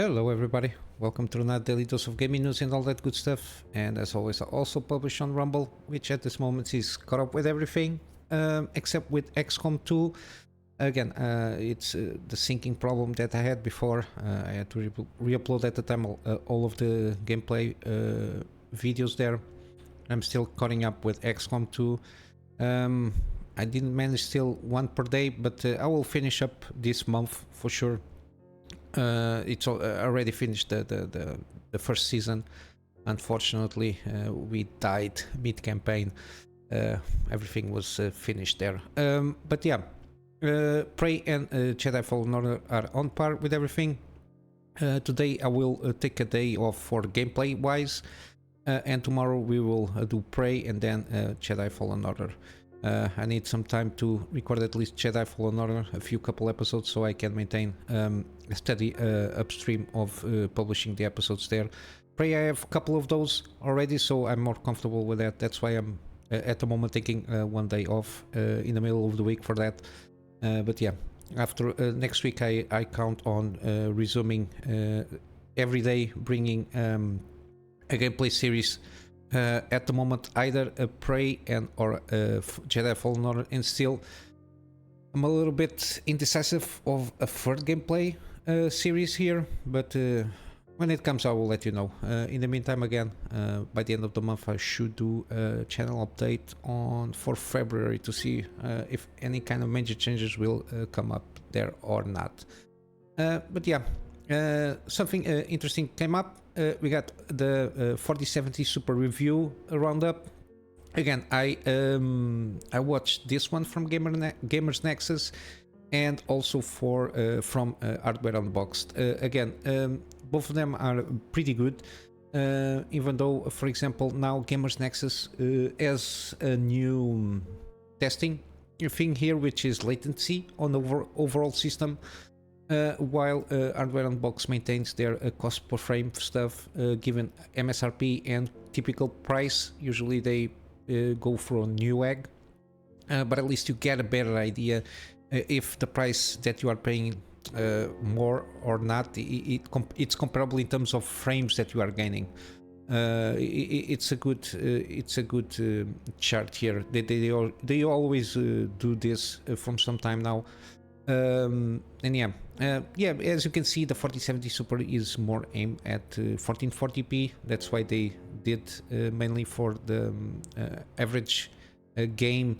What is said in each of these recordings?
Hello everybody, welcome to another daily dose of gaming news and all that good stuff. And as always, I also publish on Rumble, which at this moment is caught up with everything except with XCOM 2. Again, it's the syncing problem that I had before. I had to re-upload at the time all of the gameplay videos there. I'm still cutting up with XCOM 2. I didn't manage still one per day, but I will finish up this month for sure. It's already finished the first season. Unfortunately, we died mid-campaign. Everything was finished there. But yeah, Prey and Jedi Fallen Order are on par with everything. Today I will take a day off for gameplay-wise, and tomorrow we will do Prey and then Jedi Fallen Order. I need some time to record at least Jedi Fallen Order, a couple episodes, so I can maintain a steady upstream of publishing the episodes there. Prey, I have a couple of those already, so I'm more comfortable with that. That's why I'm at the moment taking one day off in the middle of the week for that. But yeah, after next week I count on resuming every day, bringing a gameplay series. At the moment, either a Prey and or a Jedi Fallen Order, and still I'm a little bit indecisive of a third gameplay series here, but when it comes I will let you know. In the meantime, again, by the end of the month I should do a channel update for February to see if any kind of major changes will come up there or not. But yeah, something interesting came up. We got the 4070 Super Review roundup. Again, I watched this one from Gamers Nexus, and also from Hardware Unboxed. Again, both of them are pretty good. Even though, for example, now Gamers Nexus has a new testing thing here, which is latency on the overall system. While Hardware Unboxed maintains their cost per frame stuff, given MSRP and typical price. Usually they go for a new egg, but at least you get a better idea if the price that you are paying more or not. It's comparable in terms of frames that you are gaining. It's a good chart here. They always do this from some time now. And yeah, as you can see, the 4070 Super is more aimed at 1440p. That's why they did mainly for the average game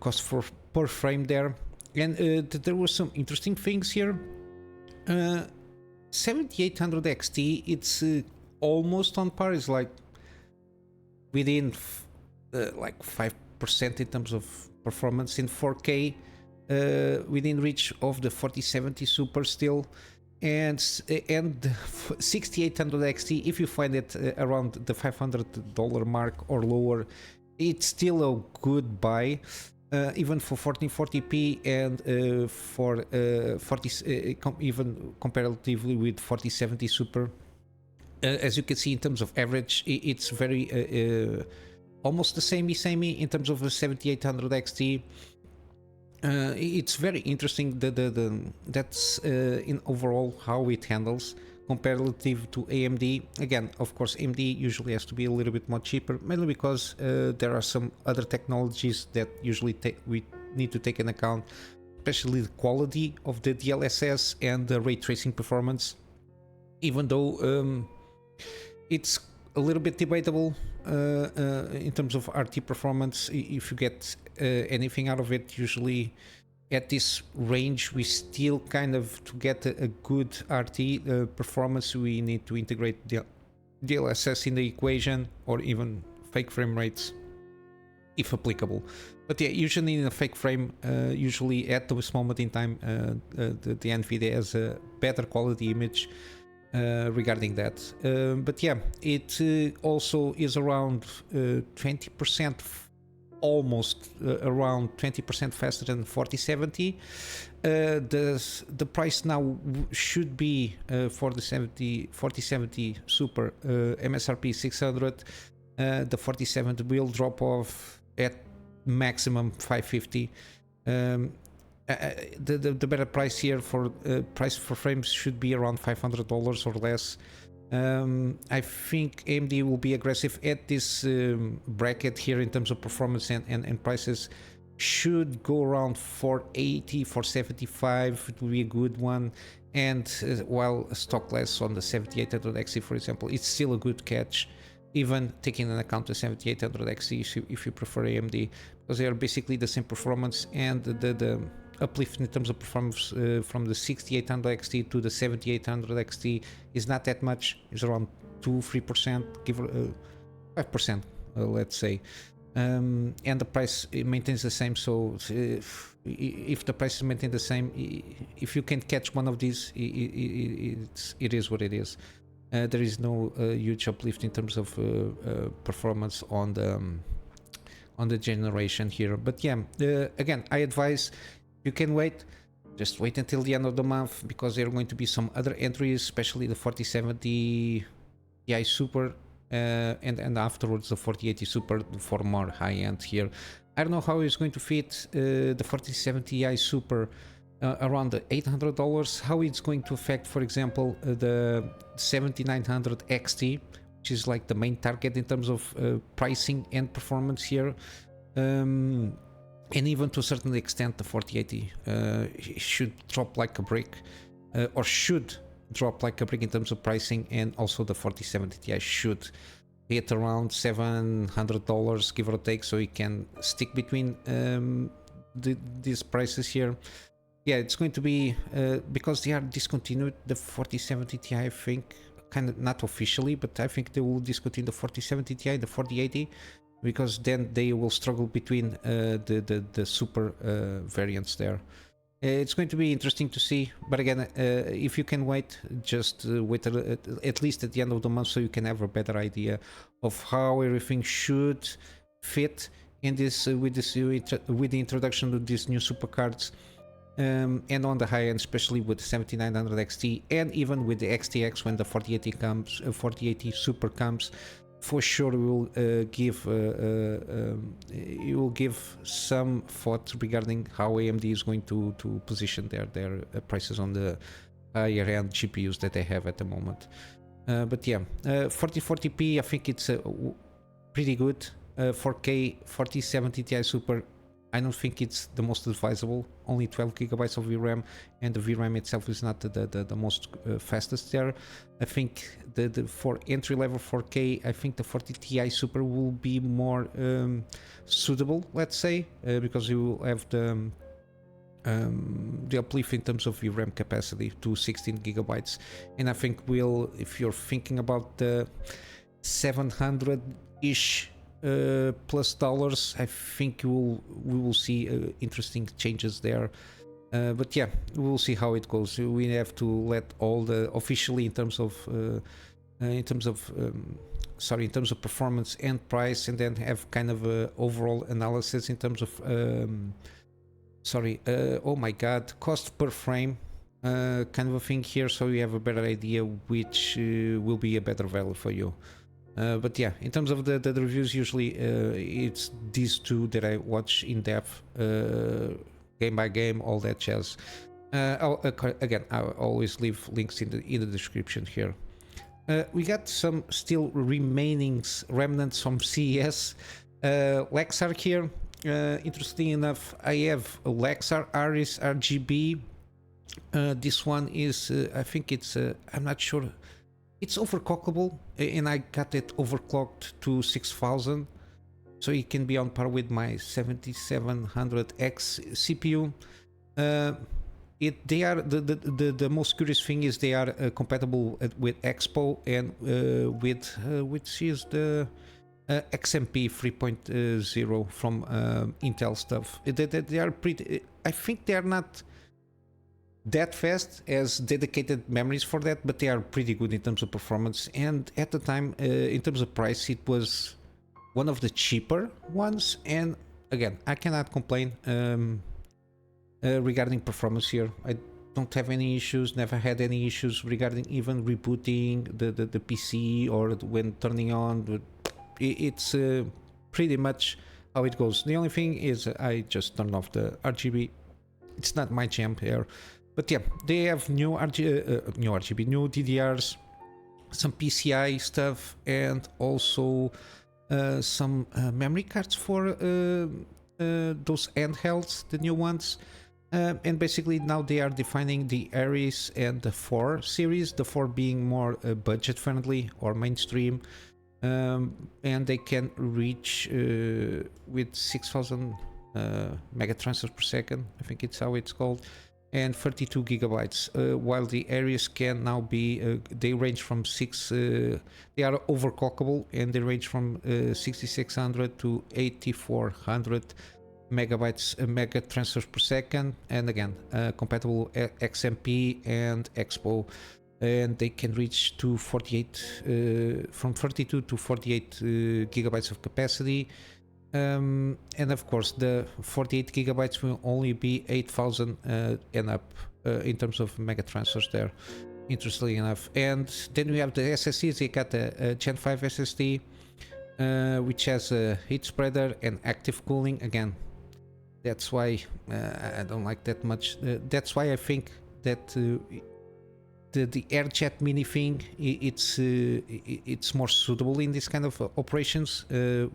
cost per frame there. And there were some interesting things here. 7800 XT, it's almost on par. It's like within like 5% in terms of performance in 4K. Within reach of the 4070 Super still, and 6800 XT, if you find it around the $500 mark or lower, it's still a good buy, even for 1440p and for even comparatively with 4070 Super. As you can see, in terms of average, it's very almost the same in terms of the 7800 XT. It's very interesting that's in overall how it handles comparative to AMD. Again, of course, AMD usually has to be a little bit more cheaper, mainly because there are some other technologies that usually we need to take into account, especially the quality of the DLSS and the ray tracing performance. Even though it's a little bit debatable in terms of RT performance, if you get anything out of it. Usually at this range we still kind of, to get a good RT performance, we need to integrate the DLSS in the equation, or even fake frame rates if applicable. But yeah, usually in a fake frame, usually at this moment in time, the NVIDIA has a better quality image regarding that. But yeah, it also is around 20%, almost around 20% faster than 4070. The price now should be for the 4070 Super MSRP 600. The 4070 will drop off at maximum 550. the better price here for price for frames should be around $500 or less. I think AMD will be aggressive at this bracket here in terms of performance and prices. Should go around 480, 475. It will be a good one. And while stock less on the 7800 XT, for example, it's still a good catch, even taking into account the 7800 XT if you prefer AMD, because they are basically the same performance, and the uplift in terms of performance from the 6800 XT to the 7800 XT is not that much. It's around 2-3%, give 5%, let's say. And the price maintains the same, so if the price is maintained the same, if you can catch one of these, it is what it is. There is no huge uplift in terms of performance on the generation here, but yeah, again, I advise you can wait, just wait until the end of the month, because there are going to be some other entries, especially the 4070 Ti Super, and afterwards the 4080 Super for more high-end here. I don't know how it's going to fit the 4070 Ti Super around the $800, how it's going to affect, for example, the 7900 XT, which is like the main target in terms of pricing and performance here. And even to a certain extent, the 4080 should drop like a brick, or should drop like a brick in terms of pricing, and also the 4070 Ti should hit around $700, give or take, so you can stick between these prices here. Yeah, it's going to be because they are discontinued, the 4070 Ti, I think, kind of not officially, but I think they will discontinue the 4070 Ti, the 4080, because then they will struggle between the super variants there. It's going to be interesting to see, but again, if you can wait, just wait at least at the end of the month, so you can have a better idea of how everything should fit in this with the introduction of these new super cards, and on the high end, especially with the 7900 XT, and even with the XTX when the 4080 comes, 4080 Super comes. For sure, will give you will give some thought regarding how AMD is going to position their prices on the higher end GPUs that they have at the moment. But yeah, 4040p, I think it's pretty good. 4K 4070 Ti Super, I don't think it's the most advisable. Only 12 gigabytes of VRAM, and the VRAM itself is not the most fastest there. I think the for entry level 4K, I think the 40 Ti Super will be more suitable, let's say, because you will have the uplift in terms of VRAM capacity to 16 gigabytes, and I think if you're thinking about the 700-ish plus dollars, I think we will see interesting changes there. But yeah, we will see how it goes. We have to let all the officially in terms of performance and price, and then have kind of a overall analysis in terms of oh my god, cost per frame, kind of a thing here, so you have a better idea which will be a better value for you. But yeah, in terms of the reviews, usually it's these two that I watch in depth, game by game, all that jazz. Again, I always leave links in the description here. We got some still remnants from CES. Lexar here. Interesting enough, I have a Lexar Aris RGB. This one is, I think it's, I'm not sure. It's overclockable, and I got it overclocked to 6000, so it can be on par with my 7700X CPU. They are the most curious thing is they are compatible with Expo and with which is the XMP 3.0 from Intel stuff. They are pretty. I think they are not that fast as dedicated memories for that, but they are pretty good in terms of performance, and at the time, in terms of price, it was one of the cheaper ones, and again, I cannot complain regarding performance here. I don't have any issues, never had any issues regarding even rebooting the PC or when turning on. It's pretty much how it goes. The only thing is I just turned off the RGB it's not my jam here. But yeah, they have new RGB, new DDRs, some PCI stuff, and also some memory cards for those handhelds, the new ones. And basically now they are defining the Aries and the 4 series, the 4 being more budget friendly or mainstream, and they can reach with 6,000 mega transfers per second, I think it's how it's called, and 32 gigabytes, while the Aries can now be, they range from they are overclockable, and they range from 6600 to 8400 megabytes mega transfers per second, and again compatible XMP and Expo, and they can reach to 48 from 32 to 48 gigabytes of capacity, and of course the 48 gigabytes will only be 8000 and up in terms of mega transfers there, interestingly enough. And then we have the SSDs. They got a Gen 5 SSD, which has a heat spreader and active cooling. Again, that's why I don't like that much. That's why I think that the AirJet Mini thing, it's more suitable in this kind of operations. We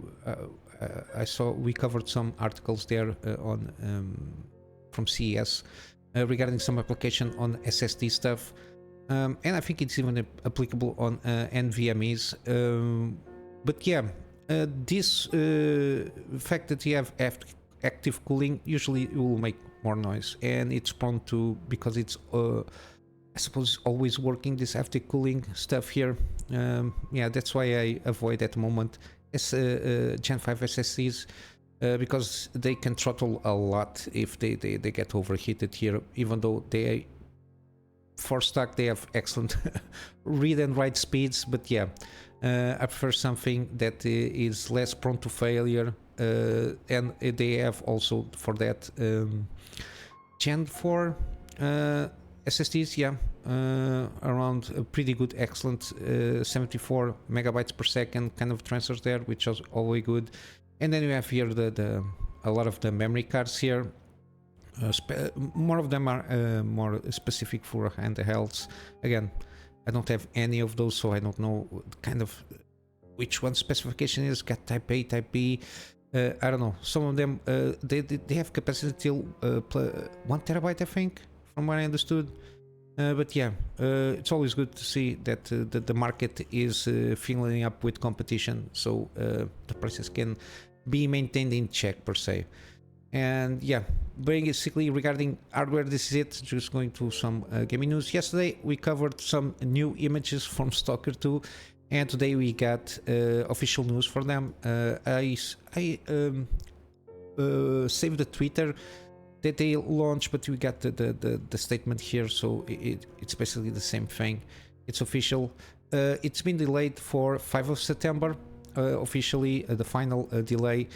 covered some articles there from CES regarding some application on SSD stuff, and I think it's even applicable on NVMEs. But yeah, this fact that you have active cooling usually will make more noise, and it's prone to, because it's I suppose always working this active cooling stuff here. Yeah, that's why I avoid at the moment Gen 5 SSDs, because they can throttle a lot if they get overheated here, even though for stock they have excellent read and write speeds. But yeah, I prefer something that is less prone to failure, and they have also for that Gen 4 SSDs, yeah, around a pretty good, excellent 74 megabytes per second kind of transfers there, which is always good. And then you have here a lot of the memory cards here. More of them are more specific for handhelds. Again, I don't have any of those, so I don't know kind of which one specification is. Got Type A, Type B. I don't know. Some of them they have capacity till 1 terabyte, I think, from what I understood. But yeah, it's always good to see that the market is filling up with competition, so the prices can be maintained in check per se. And yeah, basically regarding hardware, this is it. Just going to some gaming news. Yesterday we covered some new images from Stalker 2, and today we got official news for them. I saved the Twitter that they launched, but we got the statement here, so it's basically the same thing. It's official. It's been delayed for 5 of September, officially the final delay,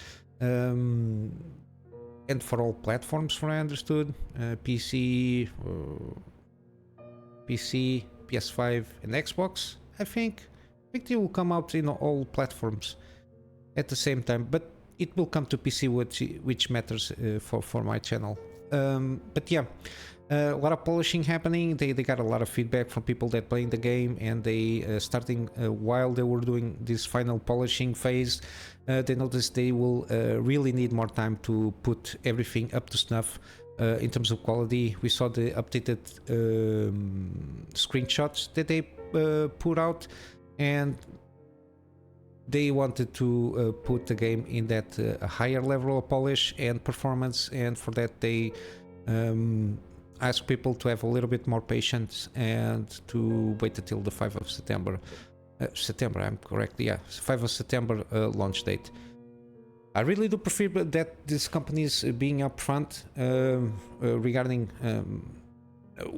and for all platforms, from what I understood, PC, PS5 and Xbox. I think they will come out in all platforms at the same time, but it will come to PC, which matters for my channel. But yeah, a lot of polishing happening. They got a lot of feedback from people that playing the game, and they starting while they were doing this final polishing phase, they noticed they will really need more time to put everything up to snuff in terms of quality. We saw the updated screenshots that they put out, and they wanted to put the game in that higher level of polish and performance, and for that they ask people to have a little bit more patience and to wait until the 5 of September. I'm correct, yeah, 5 of September launch date. I really do prefer that these companies being upfront regarding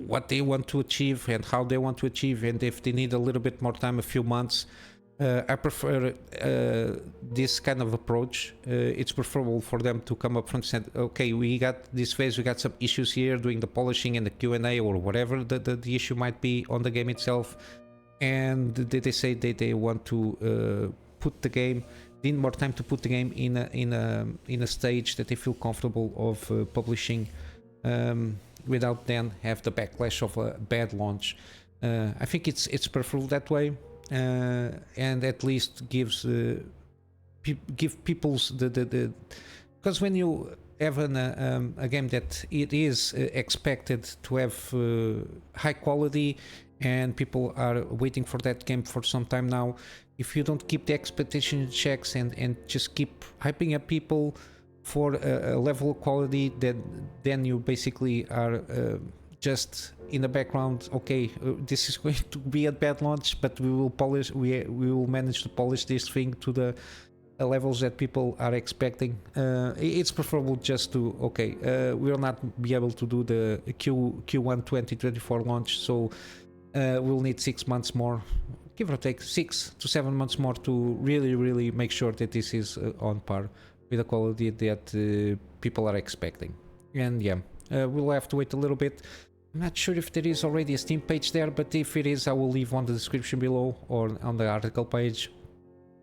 what they want to achieve and how they want to achieve, and if they need a little bit more time, a few months. I prefer this kind of approach. It's preferable for them to come up front and say, okay, we got this phase, we got some issues here doing the polishing and the Q&A or whatever the issue might be on the game itself, and they say they want to put the game, need more time to put the game in a stage that they feel comfortable of publishing without then have the backlash of a bad launch. I think it's preferable that way, and at least gives give people's the because when you have a game that it is expected to have high quality and people are waiting for that game for some time now, if you don't keep the expectation checks and just keep hyping up people for a level of quality, then you basically are just in the background. Okay, this is going to be a bad launch, but we will manage to polish this thing to the levels that people are expecting. It's preferable just to we will not be able to do the Q1 2024 launch, so we'll need 6 months more, give or take 6 to 7 months more, to really make sure that this is on par with the quality that people are expecting. And yeah, we'll have to wait a little bit. I'm not sure if there is already a Steam page there, but if it is, I will leave on the description below or on the article page.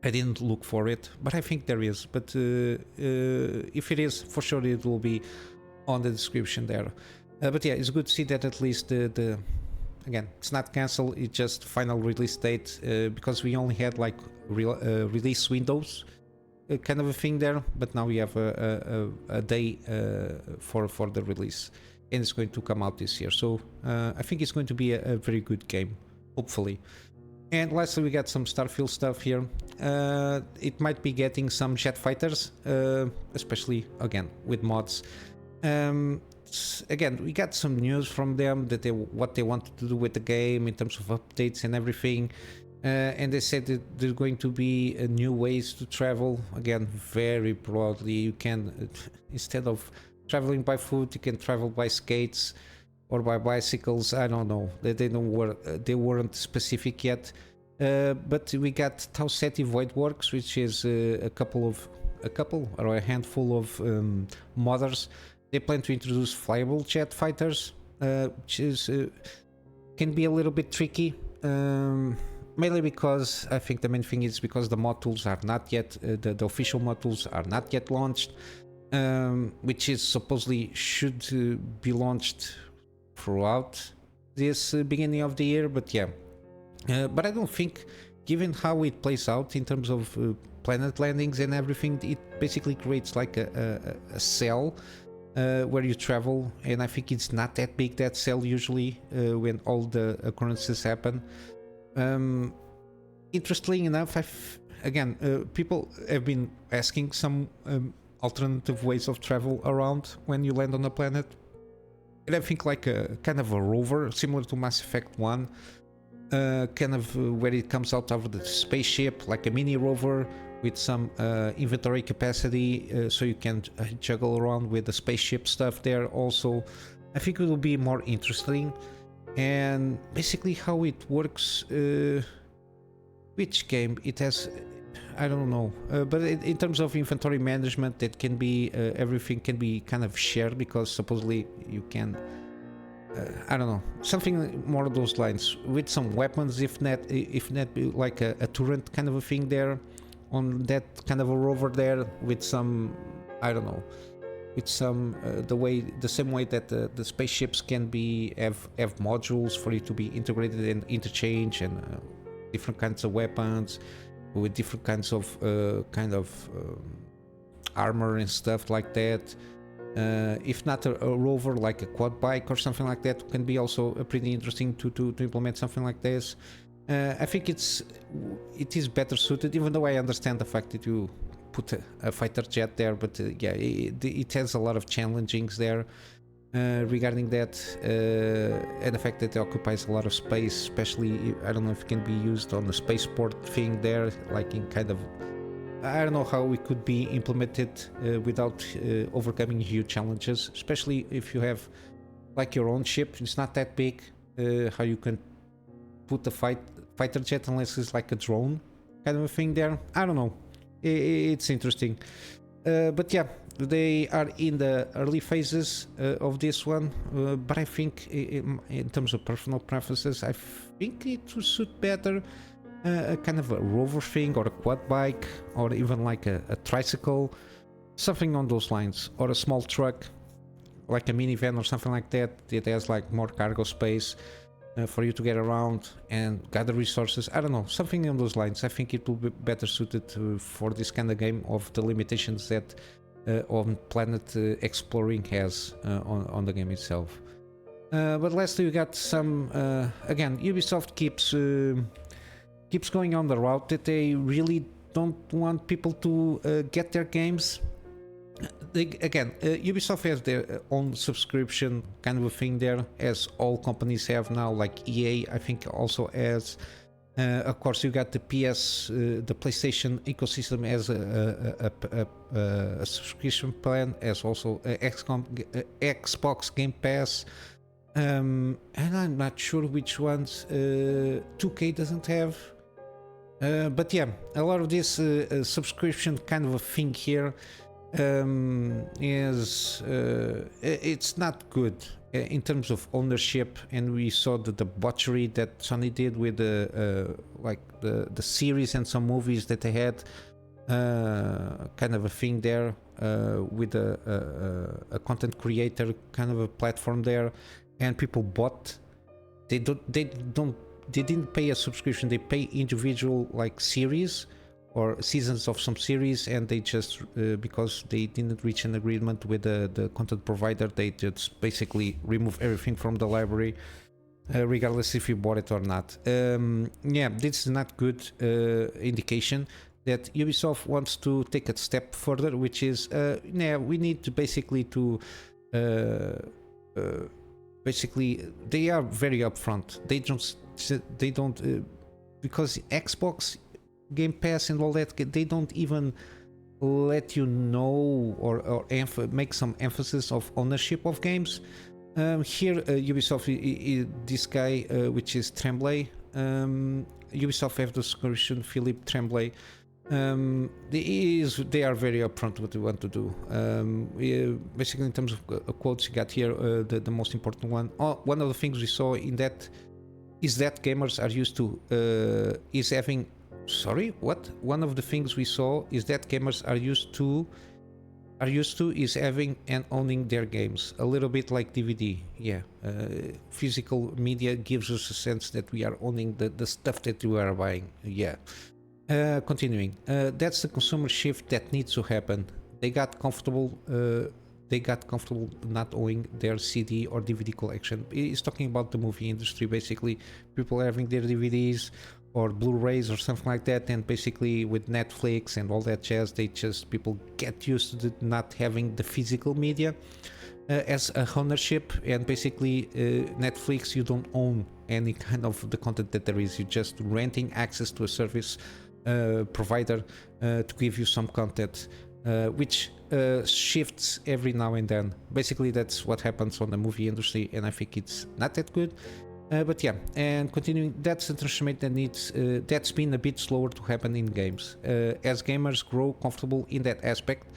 I didn't look for it, but I think there is. But if it is, for sure it will be on the description there. But yeah, it's good to see that at least the again, it's not cancelled, it's just final release date, because we only had like release windows kind of a thing there, but now we have a day for the release, and it's going to come out this year. So I think it's going to be a very good game, hopefully. And lastly, we got some Starfield stuff here. It might be getting some jet fighters, especially again with mods. Again, we got some news from them that what they wanted to do with the game in terms of updates and everything. And they said that there's going to be new ways to travel. Again, very broadly, you can instead of traveling by foot, you can travel by skates or by bicycles. I don't know. They weren't specific yet. But we got Tau Ceti Voidworks, which is a couple or a handful of modders. They plan to introduce flyable jet fighters, which is can be a little bit tricky. Mainly because I think the main thing is because the mod tools are not yet the official mod tools are not yet launched, which is supposedly should be launched throughout this beginning of the year. But yeah, but I don't think, given how it plays out in terms of planet landings and everything, it basically creates like a cell where you travel, and I think it's not that big, that cell, usually when all the occurrences happen. Interestingly enough, people have been asking some alternative ways of travel around when you land on a planet, and I think like a kind of a rover similar to Mass Effect 1, kind of where it comes out of the spaceship, like a mini rover with some inventory capacity, so you can juggle around with the spaceship stuff there also. I think it will be more interesting. And basically how it works, which game it has, I don't know, but in terms of inventory management, that can be everything can be kind of shared, because supposedly you can I don't know, something more of those lines, with some weapons, if not like a turret kind of a thing there on that kind of a rover there, with some, I don't know, with some the same way that the spaceships can be have modules for it to be integrated and interchange, and different kinds of weapons with different kinds of armor and stuff like that. If not a rover, like a quad bike or something like that, can be also pretty interesting to implement something like this. I think it is better suited, even though I understand the fact that you put a fighter jet there, but yeah, it has a lot of challengings there regarding that, and the fact that it occupies a lot of space, especially, I don't know if it can be used on the spaceport thing there, like in kind of, I don't know how it could be implemented without overcoming huge challenges, especially if you have like your own ship. It's not that big, how you can put a fighter jet unless it's like a drone kind of a thing there. I don't know, it's interesting, but yeah, they are in the early phases of this one, but I think in terms of personal preferences, I think it would suit better a kind of a rover thing, or a quad bike, or even like a tricycle, something on those lines, or a small truck, like a minivan or something like that. It has like more cargo space for you to get around and gather resources. I don't know, something on those lines. I think it will be better suited for this kind of game of the limitations that on planet exploring has on the game itself. But lastly, we got some again. Ubisoft keeps going on the route that they really don't want people to get their games. Ubisoft has their own subscription kind of a thing there, as all companies have now. Like EA, I think, also has. Of course, you got the the PlayStation ecosystem as a subscription plan, as also Xbox Game Pass. And I'm not sure which ones 2K doesn't have. But yeah, a lot of this subscription kind of a thing here is it's not good in terms of ownership, and we saw the debauchery that Sony did with the series and some movies that they had, kind of a thing there with a content creator kind of a platform there, and people bought. They didn't pay a subscription, they pay individual like series or seasons of some series, and they just because they didn't reach an agreement with the content provider, they just basically remove everything from the library, regardless if you bought it or not. Yeah, this is not good indication that Ubisoft wants to take a step further, which is yeah, we need to basically they are very upfront. They don't because Xbox Game Pass and all that, they don't even let you know or make some emphasis of ownership of games. Here Ubisoft, this guy which is Tremblay, Ubisoft have the subscription, Philippe Tremblay. They are very upfront what they want to do. Basically, in terms of quotes, you got here the most important one. One of the things we saw in that is that gamers are used to One of the things we saw is that gamers are used to is having and owning their games, a little bit like DVD. Yeah, physical media gives us a sense that we are owning the stuff that we are buying. Yeah. Continuing, that's the consumer shift that needs to happen. They got comfortable not owning their CD or DVD collection. He's talking about the movie industry, basically. People having their DVDs or Blu-rays or something like that, and basically with Netflix and all that jazz, people get used to not having the physical media as a ownership. And basically Netflix, you don't own any kind of the content that there is. You're just renting access to a service provider to give you some content, which shifts every now and then. Basically that's what happens on the movie industry, and I think it's not that good. But yeah, and continuing, that's a transformation that needs that's been a bit slower to happen in games. As gamers grow comfortable in that aspect,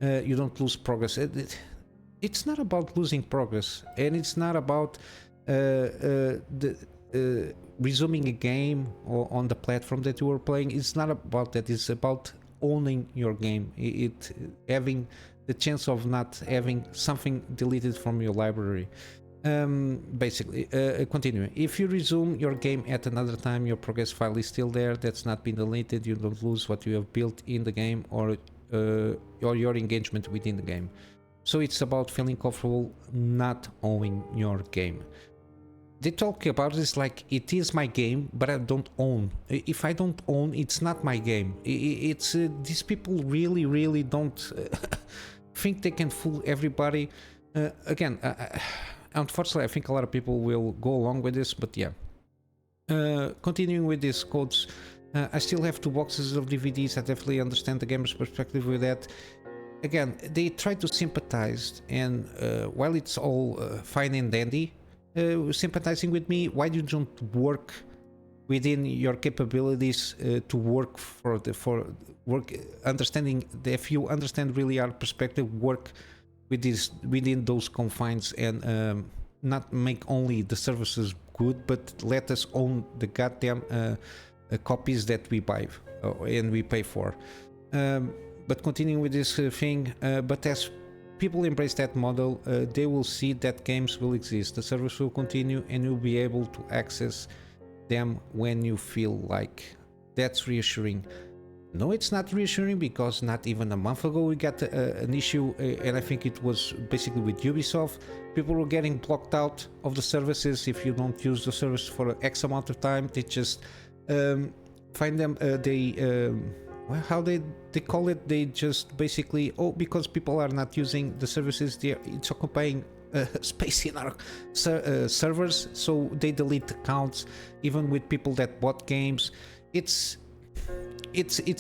you don't lose progress. It's not about losing progress, and it's not about resuming a game or on the platform that you were playing. It's not about that. It's about owning your game. Having the chance of not having something deleted from your library. Basically, continuing. If you resume your game at another time, your progress file is still there. That's not been deleted. You don't lose what you have built in the game or your engagement within the game. So it's about feeling comfortable not owning your game. They talk about this like it is my game, but I don't own. If I don't own, it's not my game. It's these people really don't think they can fool everybody. Again, unfortunately, I think a lot of people will go along with this, but yeah. Continuing with these codes, I still have 2 boxes of DVDs. I definitely understand the gamer's perspective with that. Again, they try to sympathize, and while it's all fine and dandy, sympathizing with me, why you don't work within your capabilities to work for work, understanding if you understand really our perspective, work with this within those confines, and not make only the services good, but let us own the goddamn copies that we buy and we pay for. But continuing with this thing, but as people embrace that model, they will see that games will exist, the service will continue, and you'll be able to access them when you feel like. That's reassuring. No, it's not reassuring, because not even a month ago we got an issue, and I think it was basically with Ubisoft. People were getting blocked out of the services if you don't use the service for X amount of time. They just find them, well, how they call it, they just basically, oh, because people are not using the services, it's occupying space in our servers, so they delete accounts, even with people that bought games. It's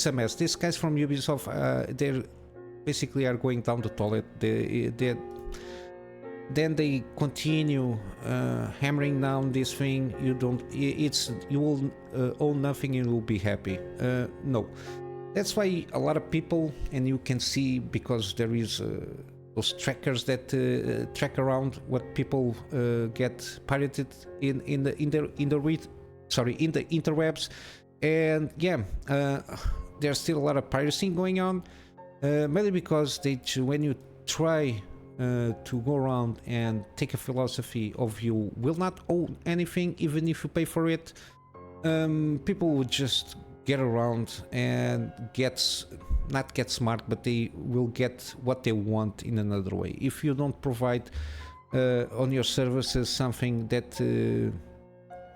a mess. These guys from Ubisoft, they're basically are going down the toilet. Then they continue hammering down this thing. You will own nothing and you will be happy. No, that's why a lot of people, and you can see, because there is those trackers that track around what people get pirated in the interwebs. And yeah, there's still a lot of piracy going on, mainly because when you try to go around and take a philosophy of you will not own anything even if you pay for it, people would just get around and not get smart, but they will get what they want in another way. If you don't provide on your services something that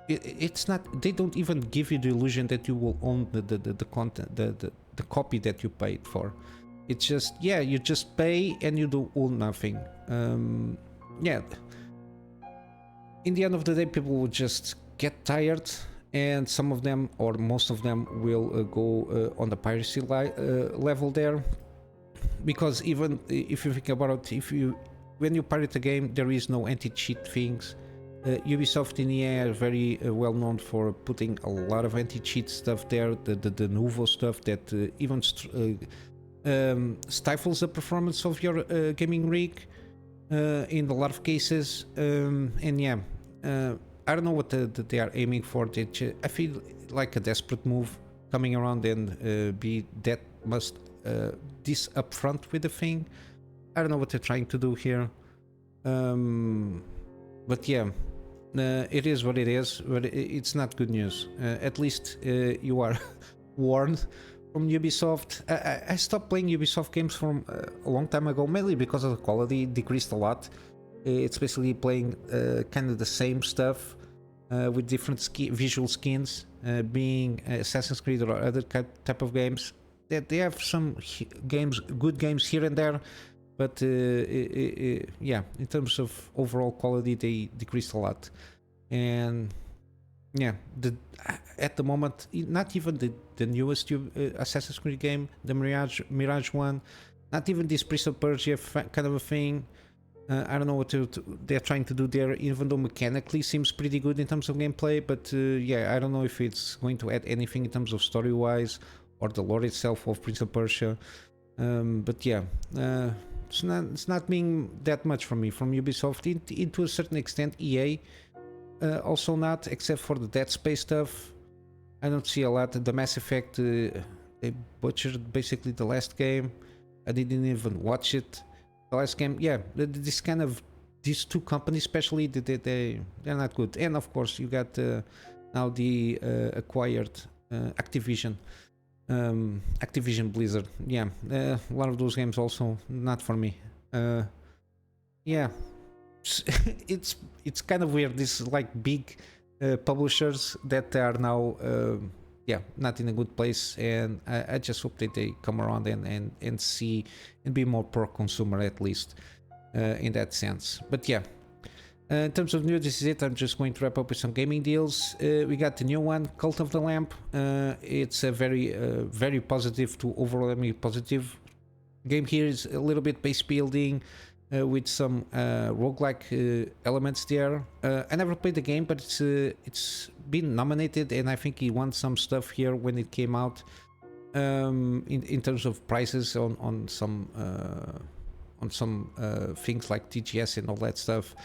it's not, they don't even give you the illusion that you will own the content, the copy that you paid for. It's just, yeah, you just pay and you do own nothing. Yeah, in the end of the day, people will just get tired, and some of them, or most of them, will go on the piracy level there, because even if you think about it, when you pirate a game, there is no anti-cheat things. Ubisoft in EA are very well known for putting a lot of anti-cheat stuff there, the nouveau stuff that even stifles the performance of your gaming rig in a lot of cases. And yeah, I don't know what they are aiming for. I feel like a desperate move coming around and be that must this upfront with the thing. I don't know what they're trying to do here. But yeah, it is what it is, but it's not good news. At least you are warned from Ubisoft. I stopped playing Ubisoft games from a long time ago, mainly because of the quality decreased a lot. It's basically playing kind of the same stuff with different visual skins, being Assassin's Creed or other type of games. They have some good games here and there, but yeah, in terms of overall quality, they decreased a lot. And yeah, at the moment, not even the newest Assassin's Creed game, the Mirage one, not even this Prince of Persia kind of a thing. I don't know what they're trying to do there, even though mechanically seems pretty good in terms of gameplay. But yeah, I don't know if it's going to add anything in terms of story-wise or the lore itself of Prince of Persia. But yeah, it's not being that much from me, from Ubisoft. To a certain extent, EA also not, except for the Dead Space stuff. I don't see a lot. The Mass Effect, they butchered basically the last game. I didn't even watch it. The last game, yeah, these two companies especially, they're not good. And of course, you got now the acquired Activision Blizzard. Yeah, a lot of those games also not for me. Yeah, it's kind of weird. This is like big publishers that are now yeah, not in a good place, and I just hope that they come around and see and be more pro-consumer, at least in that sense. But yeah, in terms of news, this is it. I'm just going to wrap up with some gaming deals. We got the new one, Cult of the Lamp. It's a very positive to overwhelmingly positive game. Here is a little bit base building with some roguelike elements there. I never played the game, but it's been nominated, and I think he won some stuff here when it came out in terms of prices on some things like TGS and all that stuff.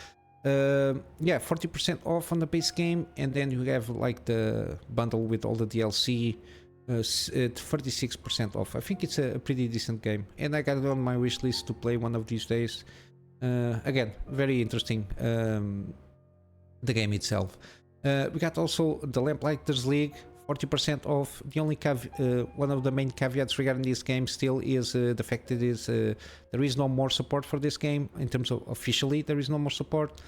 Yeah, 40% off on the base game, and then you have like the bundle with all the DLC at 36% off. I think it's a pretty decent game, and I got it on my wish list to play one of these days. Again, very interesting, the game itself. We got also the Lamplighters League, 40% off. The only one of the main caveats regarding this game still is the fact that there is no more support for this game. In terms of officially, there is no more support.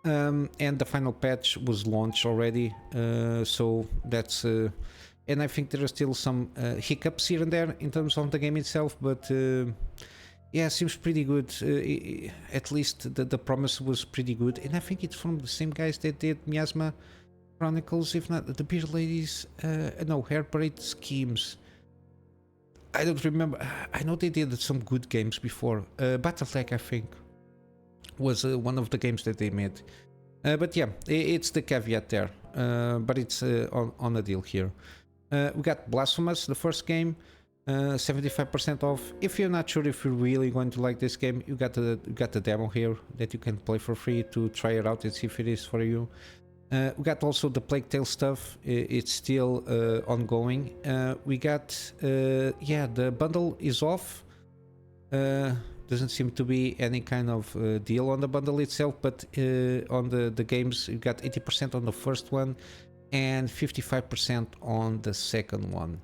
And the final patch was launched already, so that's... and I think there are still some hiccups here and there in terms of the game itself, but yeah, seems pretty good. At least the promise was pretty good, and I think it's from the same guys that did Miasma Chronicles, if not the Beer Ladies. No, Hair Parade Schemes. I don't remember. I know they did some good games before. Battletech, I think, was one of the games that they made. But yeah, it's the caveat there. But it's on a deal here. We got Blasphemous, the first game, 75% off. If you're not sure if you're really going to like this game, you got the demo here that you can play for free to try it out and see if it is for you. We got also the Plague Tale stuff. It's still ongoing. We got yeah, the bundle is off. Doesn't seem to be any kind of deal on the bundle itself, but on the games you got 80% on the first one and 55% on the second one.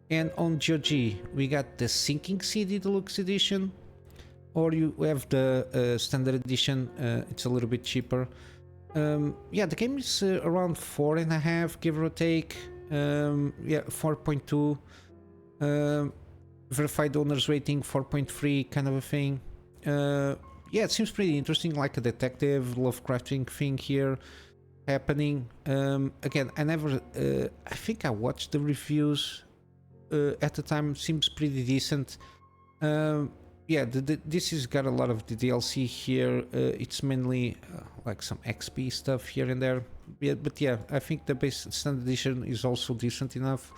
And on GOG we got the Sinking City Deluxe Edition, or you have the standard edition. It's a little bit cheaper. Yeah, the game is around 4.5, give or take. Yeah, 4.2. Verified owners rating 4.3, kind of a thing. Yeah, it seems pretty interesting, like a detective Lovecrafting thing here happening. Again, I think I watched the reviews at the time. Seems pretty decent. Yeah, this has got a lot of the DLC here. It's mainly like some XP stuff here and there. Yeah, but yeah, I think the base standard edition is also decent enough.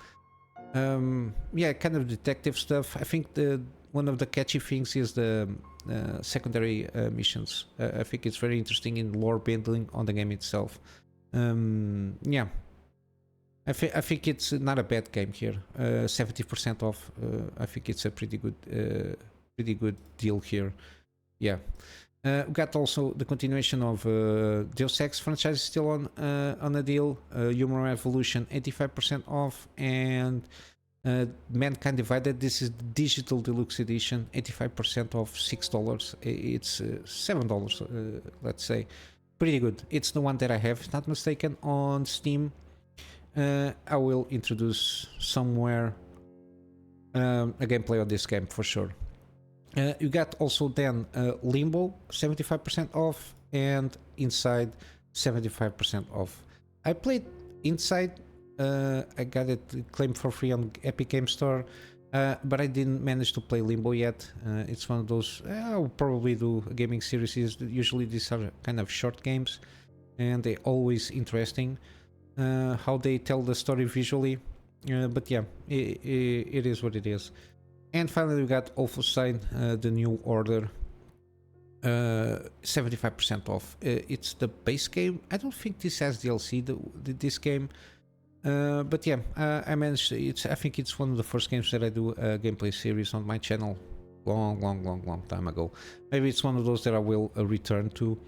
Yeah, kind of detective stuff. I think one of the catchy things is the secondary missions. I think it's very interesting in lore building on the game itself. Yeah, I think it's not a bad game here. 70% off. I think it's a pretty good deal here. Yeah. We got also the continuation of Deus Ex franchise still on a deal. Human Revolution 85% off, and Mankind Divided. This is the digital deluxe edition, 85% off, $6. It's $7, let's say. Pretty good. It's the one that I have, if not mistaken, on Steam. I will introduce somewhere a gameplay on this game for sure. You got also then Limbo 75% off and Inside 75% off. I played Inside. I got it claimed for free on Epic Game Store, but I didn't manage to play Limbo yet. It's one of those I'll probably do a gaming series. Usually these are kind of short games, and they're always interesting how they tell the story visually. But yeah, it is what it is. And finally we got Wolfenstein, the New Order, 75% off. It's the base game. I don't think this has DLC, this game. But yeah, I managed. I think it's one of the first games that I do a gameplay series on my channel. Long time ago. Maybe it's one of those that I will return to,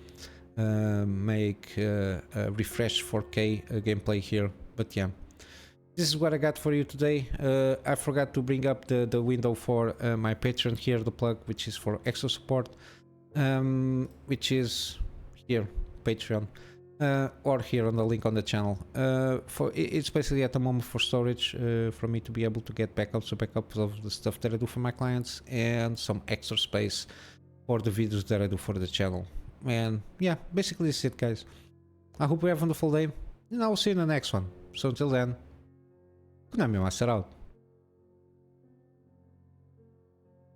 make a refresh 4K gameplay here. But yeah, this is what I got for you today. I forgot to bring up the window for my Patreon here, the plug, which is for extra support, which is here, Patreon. Or here on the link on the channel. It's basically at the moment for storage, for me to be able to get backups of the stuff that I do for my clients, and some extra space for the videos that I do for the channel. And yeah, basically that's it, guys. I hope you have a wonderful day, and I will see you in the next one. So until then, Kunamy Master out.